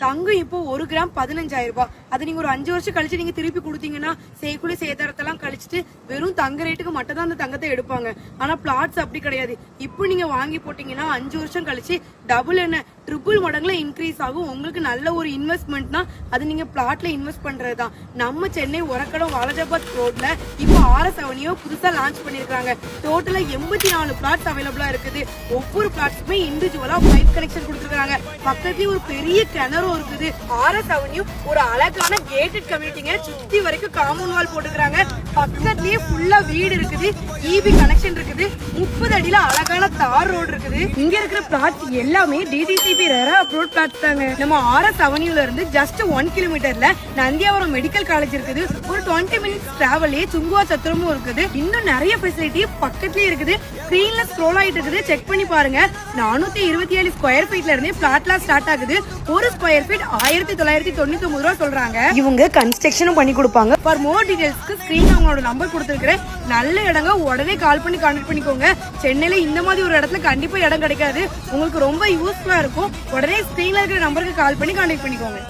தங்கம் இப்போ 1 கிராம் 15,000 ரூபாய். அது நீங்க ஒரு 5 வருஷம் கழிச்சு நீங்க திருப்பி கொடுத்தீங்கன்னா செய்குலி சேதாரத்தெல்லாம் கழிச்சுட்டு வெறும் தங்க ரேட்டுக்கு மட்டும் தான் அந்த தங்கத்தை எடுப்பாங்க. ஆனா பிளாட்ஸ் அப்படி கிடையாது. இப்போ நீங்க வாங்கி போட்டீங்கன்னா 5 வருஷம் கழிச்சு டபுள் என்ன ட்ரிபிள் மடங்குல இன்க்ரீஸ் ஆகும். உங்களுக்கு நல்ல ஒரு இன்வெஸ்ட்மெண்ட்னா அது நீங்க பிளாட்ல இன்வெஸ்ட் பண்றதுதான். நம்ம சென்னை ஒரக்கடம் வாலஜாபாத் ரோட்ல இப்போ ஆர்எஸ் அவென்யூ புதுசா லான்ச் பண்ணிருக்காங்க. டோட்டலா 84 பிளாட்ஸ் அவைலபிளா இருக்குது. ஒவ்வொரு பிளாட்ஸ்க்குமே இண்டிவிஜுவலா பைப் கனெக்ஷன் கொடுத்துருக்காங்க. பக்கத்துலயே ஒரு பெரிய கிணறும் இருக்குது. ஆர்எஸ் அவென்யூ ஒரு அழகான கேட்டட் கம்யூனிட்டிங்க. சுத்தி வரைக்கும் காம்பவுண்ட் வால் போட்டுக்கிறாங்க. பக்கத்துலயே ஃபுல்லா வீடு இருக்குது. இபி கனெக்ஷன் இருக்குது. 30 அடியில அழகான தார் ரோடு இருக்குது. இங்க இருக்கிற பிளாட்ஸ் எல்லாமே டிடிசிபி ரெரா அப்ரூவ்ட் பிளாட்ஸ் தாங்க. நம்ம ஆர்எஸ் அவென்யூல இருந்து ஜஸ்ட் 1 கிலோமீட்டர்ல நந்தியாவரம் மெடிக்கல் காலேஜ் இருக்குது. ஒரு 20 மினிட்ஸ் டிராவல்லே சுங்குவா சத்திரமும் இருக்குது. இன்னும் நிறைய ஃபெசிலிட்டி பக்கத்துலயே இருக்குது. ஸ்கிரீன்ல ஸ்க்ரோல் ஆயிட்டு இருக்குது. செக் பண்ணி பாருங்க. 427 ஸ்கொயர் ஃபீட்ல இருந்து பிளாட்லாம் ஸ்டார்ட் ஆகுது. ஒரு ஸ்கொயர் ஃபீட் 1999 ரூபா சொல்றாங்க. இவங்க கன்ஸ்ட்ரக்ஷனும் பண்ணி கொடுப்பாங்க. ஃபார் மோர் டீடைல்ஸ்க்கு ஸ்கிரீன்ல அவங்களோட நம்பர் கொடுத்துருக்கேன். நல்ல இடங்க, உடனே கால் பண்ணி கான்டாக்ட் பண்ணிக்கோங்க. சென்னையில இந்த மாதிரி ஒரு இடத்துல கண்டிப்பா இடம் கிடைக்காது. உங்களுக்கு ரொம்ப யூஸ்ஃபுல்லா இருக்கும். உடனே ஸ்கிரீன்ல இருக்கிற நம்பருக்கு கால் பண்ணி கான்டாக்ட் பண்ணிக்கோங்க.